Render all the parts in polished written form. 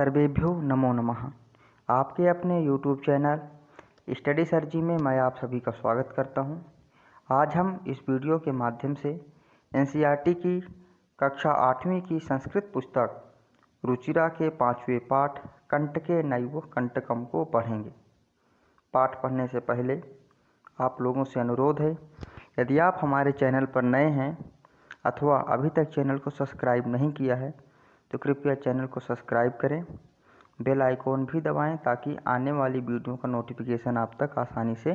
सर्वेभ्यो नमो नमः। आपके अपने YouTube चैनल स्टडी सर जी में मैं आप सभी का स्वागत करता हूं। आज हम इस वीडियो के माध्यम से NCERT की कक्षा 8वीं की संस्कृत पुस्तक रुचिरा के 5वें पाठ कंटके नैव कंटकम को पढ़ेंगे। पाठ पढ़ने से पहले आप लोगों से अनुरोध है, यदि आप हमारे चैनल पर नए हैं अथवा अभी तक चैनल को सब्सक्राइब नहीं किया है तो कृपया चैनल को सब्सक्राइब करें, बेल आइकॉन भी दबाएं ताकि आने वाली वीडियो का नोटिफिकेशन आप तक आसानी से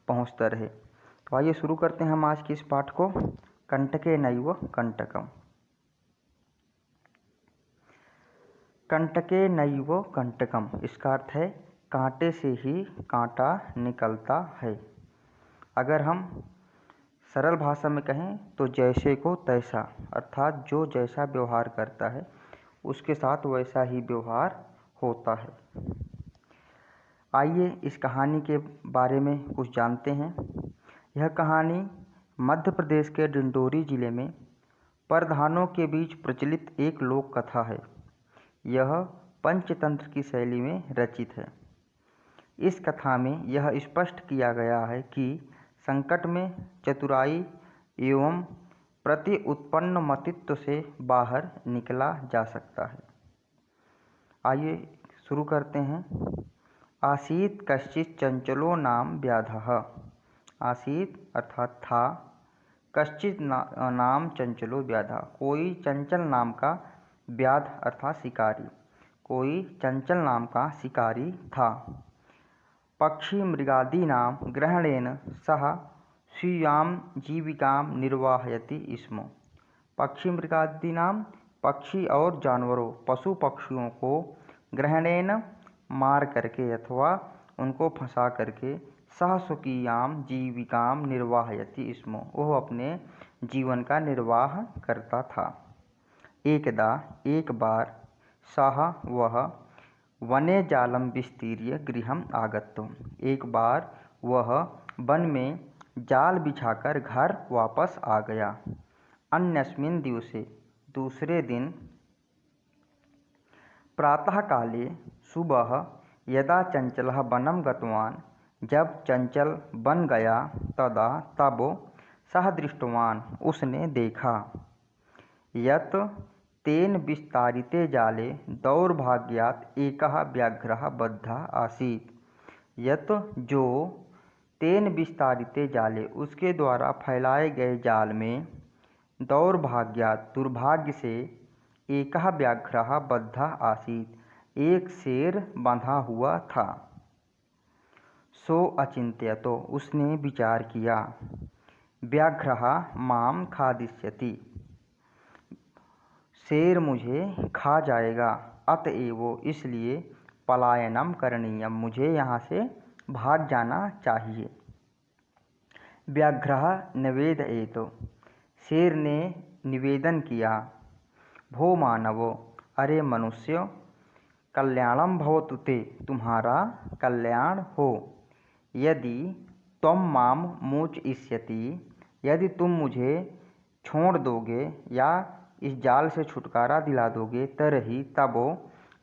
पहुंचता रहे। तो आइए शुरू करते हैं हम आज के इस पाठ को। कंटके नैव कंटकम। कंटके नैव कंटकम, इसका अर्थ है कांटे से ही कांटा निकलता है। अगर हम सरल भाषा में कहें तो जैसे को तैसा, अर्थात जो जैसा व्यवहार करता है उसके साथ वैसा ही व्यवहार होता है। आइए इस कहानी के बारे में कुछ जानते हैं। यह कहानी मध्य प्रदेश के डिंडोरी जिले में प्रधानों के बीच प्रचलित एक लोक कथा है। यह पंचतंत्र की शैली में रचित है। इस कथा में यह स्पष्ट किया गया है कि संकट में चतुराई एवं प्रति उत्पन्न मतित्व से बाहर निकला जा सकता है। आइए शुरू करते हैं। आसीत कश्चित् चंचलो नाम व्याधः। आसीत अर्थात था, कश्चित् नाम चंचलो व्याधः, कोई चंचल नाम का व्याध अर्थात शिकारी, कोई चंचल नाम का शिकारी था। पक्षी मृगादीनां ग्रहणेन सह स्वीयां जीविकां निर्वाहयति स्म। पक्षी मृगादीनां, पक्षी और जानवरों पशु पक्षियों को ग्रहणेन मार करके अथवा उनको फंसा करके सह स्वकीयां जीविकां निर्वाहयति स्म, वह अपने जीवन का निर्वाह करता था। एकदा एक बार सः वह वने जालम विस्तीर्य गृहम् आगतः। एक बार वह वन में जाल बिछाकर घर वापस आ गया। अन्यस्मिन् दिवसे, दूसरे दिन प्रातःकाले सुबह यदा चंचलः वनं गतवान्, जब चंचल बन गया, तदा तब सः दृष्टवान्, उसने देखा, यत् तेन विस्तारिते जाले दौर्भाग्यात् एकः व्याघ्रः बद्धः आसीत्। यत् जो तेन विस्तारिते जाले, उसके द्वारा फैलाए गए जाल में दौर्भाग्यात् दुर्भाग्य से एकः व्याघ्रः बद्धः आसीत्, एक शेर बंधा हुआ था। सो अचिंत्यतो, उसने विचार किया, व्याघ्रः मां खादिष्यति, शेर मुझे खा जाएगा, अतएव इसलिए पलायनम करणीयम, मुझे यहाँ से भाग जाना चाहिए। व्याघ्रः निवेदयेत्, शेर ने निवेदन किया, भो मानव, अरे मनुष्य, कल्याणम भवतु ते, तुम्हारा कल्याण हो। यदि त्वं मां मोचयिष्यति, यदि तुम मुझे छोड़ दोगे या इस जाल से छुटकारा दिला दोगे, तर्हि तब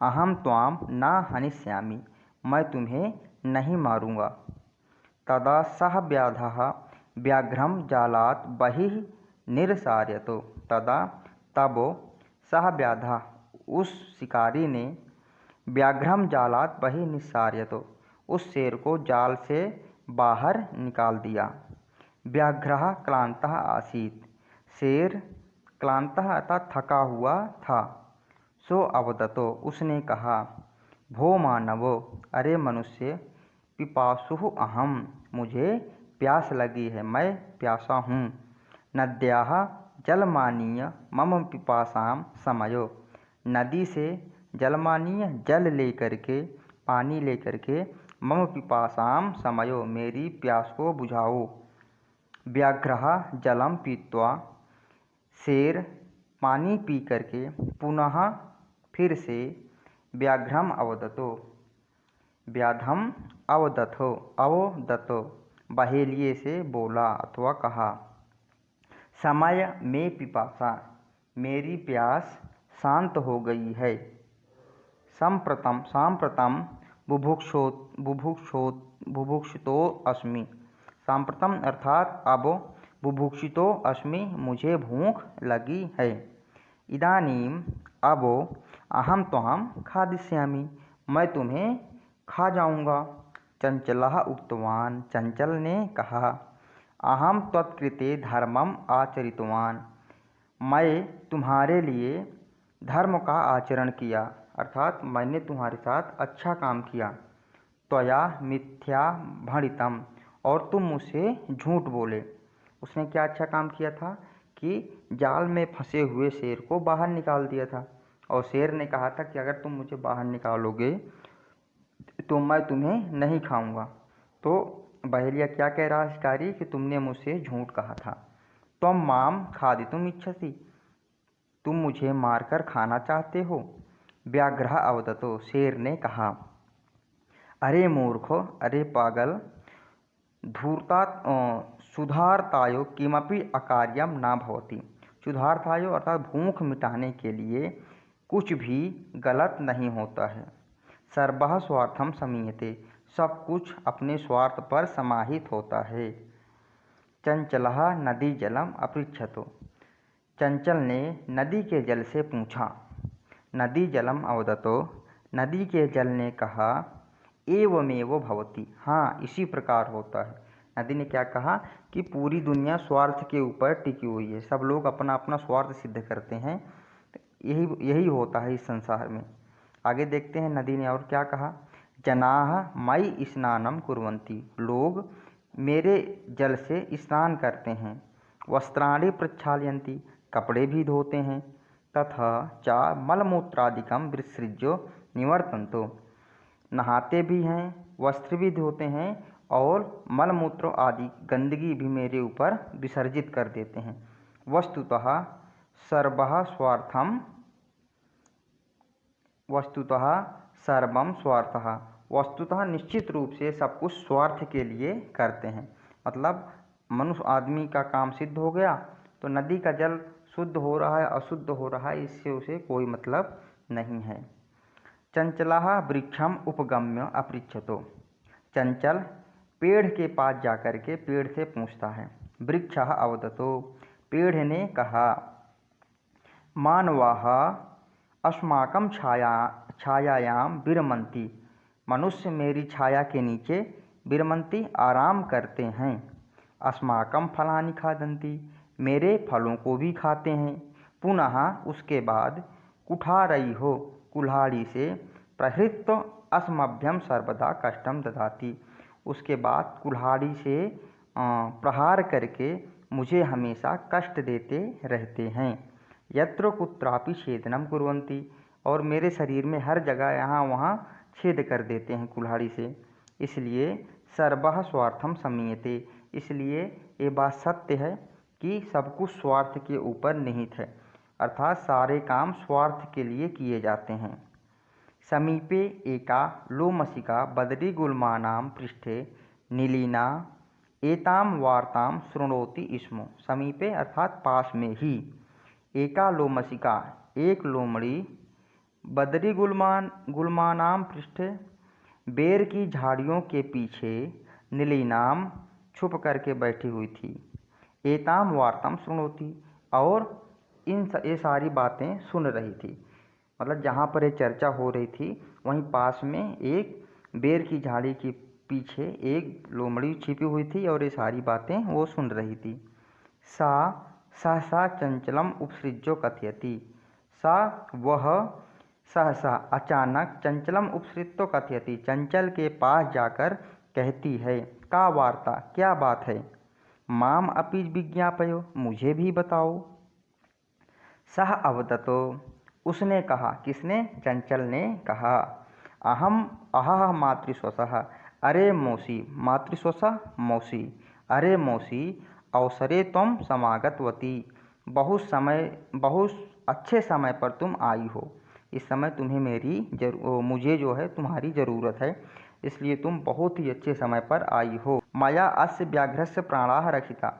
अहम त्वां न हनिष्यामि, मैं तुम्हें नहीं मारूंगा। तदा सः व्याधः व्याघ्रं जालात् बहिः निरसार्यत। तदा तब सः व्याधः, उस शिकारी ने व्याघ्रं जालात् बहिः निस्सार्यत, उस शेर को जाल से बाहर निकाल दिया। व्याघ्रः क्लान्तः आसीत्, शेर क्लान्तः अर्थात थका हुआ था। सो अवदतो, उसने कहा, भो मानव, अरे मनुष्य, पिपासुः अहम, मुझे प्यास लगी है, मैं प्यासा हूँ। नद्याः जलमानीय मम पिपासां शमयो, नदी से जलमानीय जल लेकर के, पानी लेकर के, मम पिपासां शमयो, मेरी प्यास को बुझाओ। व्याघ्रः जलम पीत्वा, शेर पानी पी करके पुनः फिर से व्याघ्रम अवदतो, व्याधम अवदथो, अवदतो बहेलिए से बोला अथवा कहा, समय में पिपासा, मेरी प्यास शांत हो गई है। सांप्रतम बुभुक्षितो अस्मि। सांप्रतम अर्थात अब बुभुक्षितो अस्मि, मुझे भूख लगी है। इदानीम अब अहम त्वां खादिष्यामि, मैं तुम्हें खा जाऊंगा। चंचलः उक्तवान्, चंचल ने कहा, अहम त्वत्कृते धर्मम आचरितवान्, मैं तुम्हारे लिए धर्म का आचरण किया, अर्थात मैंने तुम्हारे साथ अच्छा काम किया। त्वया मिथ्या भणितम, और तुम मुझसे झूठ बोले। उसने क्या अच्छा काम किया था कि जाल में फंसे हुए शेर को बाहर निकाल दिया था, और शेर ने कहा था कि अगर तुम मुझे बाहर निकालोगे तो मैं तुम्हें नहीं खाऊंगा। तो बहेलिया क्या कह रहा है शिकारी कि तुमने मुझसे झूठ कहा था। त्वं माम खादितुम इच्छसि, तुम मुझे मारकर खाना चाहते हो। व्याघ्रः अवदतो, शेर ने कहा, अरे मूर्ख, अरे पागल, धूर्तात् सुधार्तायो किमपि अकार्यम न भवति। सुधार्तायो अर्थात भूख मिटाने के लिए कुछ भी गलत नहीं होता है। सर्वः स्वार्थम समीयते, सब कुछ अपने स्वार्थ पर समाहित होता है। चंचलः नदी जलम अपृच्छतो, चंचल ने नदी के जल से पूछा। नदी जलम अवदतो, नदी के जल ने कहा, एवमेव भवति, हाँ इसी प्रकार होता है। नदी ने क्या कहा कि पूरी दुनिया स्वार्थ के ऊपर टिकी हुई है, सब लोग अपना अपना स्वार्थ सिद्ध करते हैं, यही होता है इस संसार में। आगे देखते हैं नदी ने और क्या कहा। जनाः मयि स्नानं कुर्वन्ति, लोग मेरे जल से स्नान करते हैं। वस्त्राणि प्रक्षालयन्ति, कपड़े भी धोते हैं। तथा च मलमूत्रादिकं विसृज्य निवर्तन्तो, नहाते भी हैं, वस्त्र भी धोते हैं और मलमूत्र आदि गंदगी भी मेरे ऊपर विसर्जित कर देते हैं। वस्तुतः सर्वं स्वार्थः, वस्तुतः निश्चित रूप से सब कुछ स्वार्थ के लिए करते हैं। मतलब मनुष्य आदमी का काम सिद्ध हो गया तो नदी का जल शुद्ध हो रहा है अशुद्ध हो रहा है, इससे उसे कोई मतलब नहीं है। चंचलः वृक्षम उपगम्य अपृच्छतो, चंचल पेड़ के पास जाकर के पेड़ से पूछता है। वृक्षः अवदतो, पेड़ ने कहा, मानवाः अस्माकं छायायां विरमन्ति, मनुष्य मेरी छाया के नीचे विरमन्ति आराम करते हैं। अस्माकं फलानि खादन्ति, मेरे फलों को भी खाते हैं। पुनः उसके बाद कुठारैः, कुल्हाड़ी से प्रहृत्य अस्मभ्यं सर्वदा कष्टं ददाति, उसके बाद कुल्हाड़ी से प्रहार करके मुझे हमेशा कष्ट देते रहते हैं। यत्र कुत्रापि छेदनं कुर्वन्ति, और मेरे शरीर में हर जगह यहाँ वहाँ छेद कर देते हैं कुल्हाड़ी से। इसलिए सर्वः स्वार्थम समीयते, इसलिए ये बात सत्य है कि सब कुछ स्वार्थ के ऊपर निहित है, अर्थात सारे काम स्वार्थ के लिए किए जाते हैं। समीपे एका लोमशिका बदरीगुल्मानां पृष्ठे नीलिना एतां वार्तां शृणोति स्म, समीपे अर्थात पास में ही, एका लोमशिका एक लोमड़ी, बदरीगुल्मानां पृष्ठे बेर की झाड़ियों के पीछे, नीलिनाम छुप करके बैठी हुई थी। एताम वार्ताम शृणोति, और ये सारी बातें सुन रही थी। मतलब जहाँ पर ये चर्चा हो रही थी वहीं पास में एक बेर की झाड़ी के पीछे एक लोमड़ी छिपी हुई थी और ये सारी बातें वो सुन रही थी। सा सहसा चंचलम उपसृज्यो कथयति, सा वह सहसा अचानक चंचलम उपसृत्यो कथयति, चंचल के पास जाकर कहती है, का वार्ता, क्या बात है। माम अपि विज्ञापयो, मुझे भी बताओ। सह अवदतो, उसने कहा, किसने, चंचल ने कहा, अहह मातृस्वसः, अरे मौसी, मातृस्वसः मौसी, अरे मौसी, अवसरे तुम समागतवती, बहुत अच्छे समय पर तुम आई हो। इस समय तुम्हें मुझे जो है तुम्हारी ज़रूरत है, इसलिए तुम बहुत ही अच्छे समय पर आई हो। मया अस्य व्याघ्रस्य प्राणाः रक्षिता,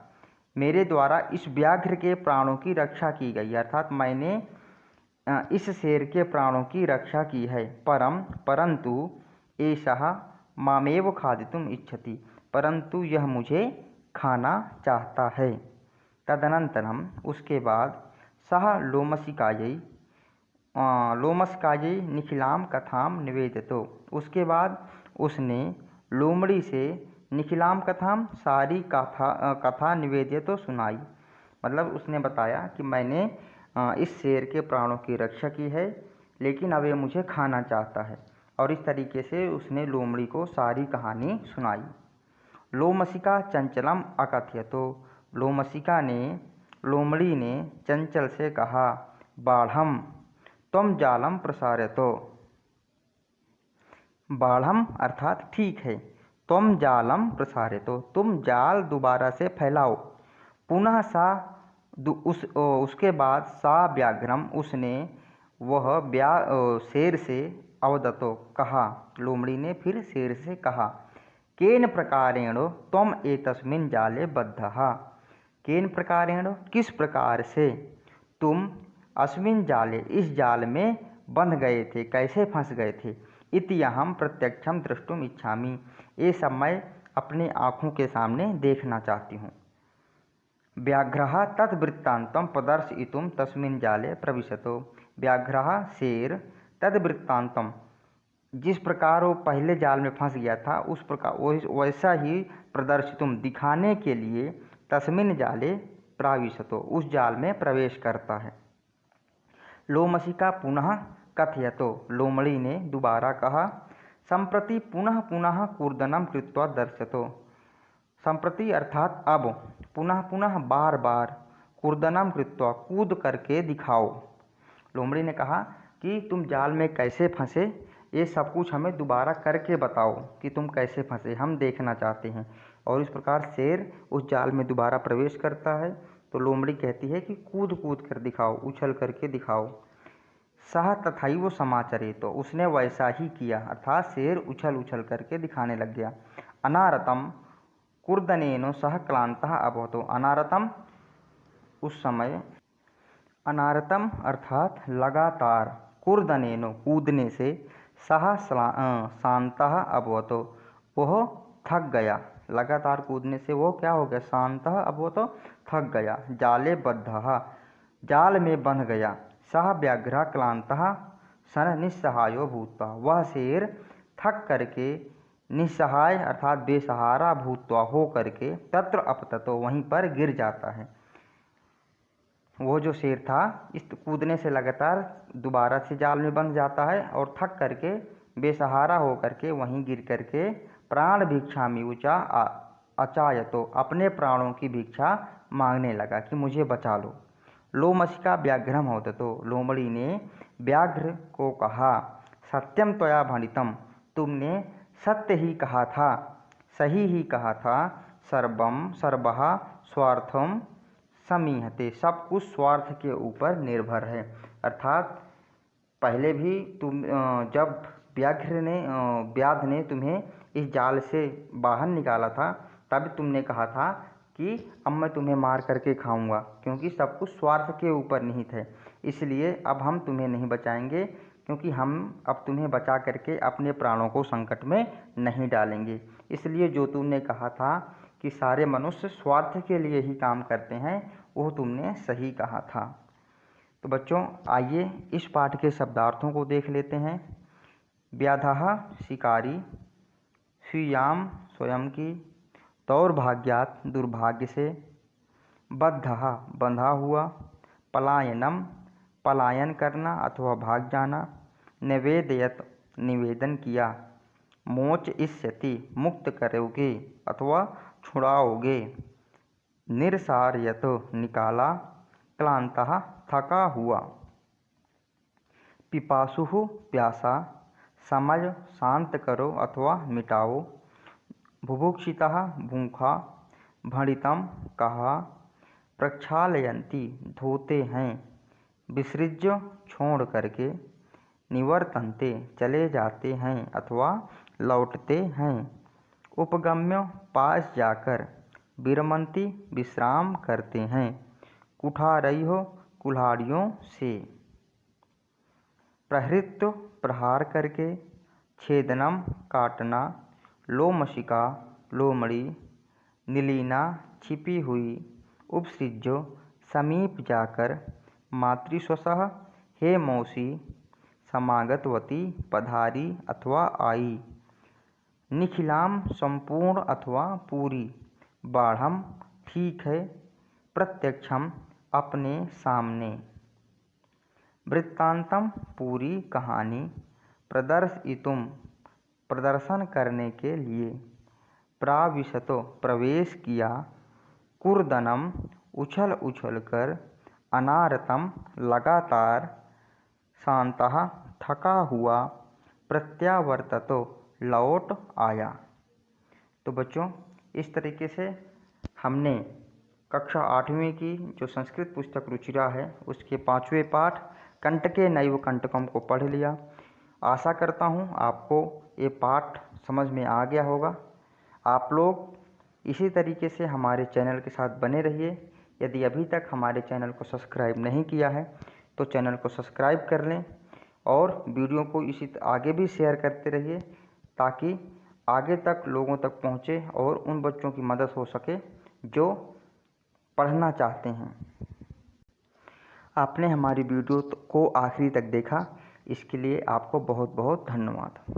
मेरे द्वारा इस व्याघ्र के प्राणों की रक्षा की गई, अर्थात मैंने इस शेर के प्राणों की रक्षा की है। परंतु एषः मामेव खादितुम् इच्छति, परंतु यह मुझे खाना चाहता है। तदनंतरम उसके बाद सः लोमशकायै निखिलां कथां निवेदयतो, उसके बाद उसने लोमड़ी से निखिलां कथां सारी कथा निवेदयतो सुनाई। मतलब उसने बताया कि मैंने इस शेर के प्राणों की रक्षा की है, लेकिन अब ये मुझे खाना चाहता है। और इस तरीके से उसने लोमड़ी को सारी कहानी सुनाई। लोमशिका चंचलम अकथयतो, लोमड़ी ने चंचल से कहा, बाढ़म त्वं जालम प्रसारयतो। बाढ़म अर्थात ठीक है, त्वं जालम प्रसारयतो, तुम जाल दोबारा से फैलाओ। पुनः सा उसके बाद सा व्याघ्रम, उसने वह शेर से अवदतो कहा, लोमड़ी ने फिर शेर से कहा, केन प्रकारेण त्वम एतस्मिन् जाले बद्धः, केन प्रकारेण किस प्रकार से तुम अस्मिन् जाले इस जाल में बंध गए थे, कैसे फंस गए थे। इति अहम प्रत्यक्षम द्रष्टुम इच्छामि, ये सब मैं अपने आँखों के सामने देखना चाहती हूँ। व्याघ्रः तद्वृत्तान्तं प्रदर्शयितुं तस्मिन् जाले प्रविशतो, व्याघ्रः शेर तद्वृत्तान्तं जिस प्रकार वो पहले जाल में फंस गया था उस प्रकार वैसा ही प्रदर्शितुम दिखाने के लिए तस्मिन् जाले प्रविशतो उस जाल में प्रवेश करता है। लोमशिका पुनः कथयतो, लोमड़ी ने दोबारा कहा, संप्रति पुनः पुनः कूर्दनं कृत्वा दर्शतो, संप्रति अर्थात अब, पुनः पुनः बार बार, कूर्दनं कृत्वा कूद करके दिखाओ। लोमड़ी ने कहा कि तुम जाल में कैसे फंसे, ये सब कुछ हमें दोबारा करके बताओ कि तुम कैसे फंसे, हम देखना चाहते हैं। और इस प्रकार शेर उस जाल में दोबारा प्रवेश करता है तो लोमड़ी कहती है कि कूद कूद कर दिखाओ, उछल करके दिखाओ। सह तथैव समाचरे, तो उसने वैसा ही किया, अर्थात शेर उछल उछल करके दिखाने लग गया। अनारतम कूर्दनेन सह क्लांतः अभवतो, अनारतम उस समय, अनारतम अर्थात लगातार, कूर्दनेन कूदने से, सह शांतः अभवतो वह थक गया, लगातार कूदने से वो क्या हो गया, शांतः अभवतो थक गया। जाले बद्धः जाल में बंध गया। सह व्याघ्रः क्लांतः सन निस्सहायो भूत्वा, वह शेर थक करके निस्सहाय अर्थात बेसहारा भूत्वा हो करके तत्र अपततो वहीं पर गिर जाता है। वो जो शेर था इस कूदने से लगातार दोबारा से जाल में बंध जाता है और थक करके बेसहारा हो करके वहीं गिर करके प्राण भिक्षामि ऊंचा अचायतो, अपने प्राणों की भिक्षा मांगने लगा कि मुझे बचा लो। लोमशिका व्याघ्रम होदतो, लोमड़ी ने व्याघ्र को कहा, सत्यम त्वया भणितम, तुमने सत्य ही कहा था, सही ही कहा था। सर्वः स्वार्थम समीहते, सब कुछ स्वार्थ के ऊपर निर्भर है। अर्थात पहले भी तुम जब व्याध ने तुम्हें इस जाल से बाहर निकाला था तब तुमने कहा था कि अब मैं तुम्हें मार करके खाऊंगा, क्योंकि सब कुछ स्वार्थ के ऊपर निहित है। इसलिए अब हम तुम्हें नहीं बचाएंगे, क्योंकि हम अब तुम्हें बचा करके अपने प्राणों को संकट में नहीं डालेंगे। इसलिए जो तुमने कहा था कि सारे मनुष्य स्वार्थ के लिए ही काम करते हैं, वो तुमने सही कहा था। तो बच्चों आइए इस पाठ के शब्दार्थों को देख लेते हैं। व्याधः शिकारी, स्वीयाम स्वयं की, दौर्भाग्यात दुर्भाग्य से, बद्धः बंधा हुआ, पलायनम पलायन करना अथवा भाग जाना, निवेदयत निवेदन किया, मोच इष्यति मुक्त करोगे अथवा छुड़ाओगे, निरसार्यत निकाला, क्लांतः थका हुआ, पिपासुः प्यासा, समझ शांत करो अथवा मिटाओ, बुभुक्षितः भूखा, भणितम कहा, प्रक्षालयन्ति धोते हैं, विसृज्य छोड़ करके, निवर्तन्ते चले जाते हैं अथवा लौटते हैं, उपगम्य पास जाकर, विरमन्ति विश्राम करते हैं, कुठारैः कुल्हाड़ियों से। प्रहृत प्रहार करके, छेदनम काटना, लोमशिका लोमड़ी, निलीना छिपी हुई, उपसृज्यो समीप जाकर, मातृस्वसः हे मौसी, समागतवती पधारी अथवा आई, निखिलाम संपूर्ण अथवा पूरी, बाढ़म ठीक है, प्रत्यक्षम अपने सामने, वृत्तांतम पूरी कहानी, प्रदर्शितुम प्रदर्शन करने के लिए, प्राविशतो प्रवेश किया, कुर्दनम उछल उछल कर, अनारतम लगातार, शांतः थका हुआ, प्रत्यावर्ततो लौट आया। तो बच्चों, इस तरीके से हमने कक्षा 8वीं की जो संस्कृत पुस्तक रुचिरा है उसके 5वें पाठ कंटके नैव कंटकम को पढ़ लिया। आशा करता हूँ आपको ये पाठ समझ में आ गया होगा। आप लोग इसी तरीके से हमारे चैनल के साथ बने रहिए। यदि अभी तक हमारे चैनल को सब्सक्राइब नहीं किया है तो चैनल को सब्सक्राइब कर लें और वीडियो को इसी आगे भी शेयर करते रहिए ताकि आगे तक लोगों तक पहुँचे और उन बच्चों की मदद हो सके जो पढ़ना चाहते हैं। आपने हमारी वीडियो को आखिरी तक देखा, इसके लिए आपको बहुत बहुत धन्यवाद।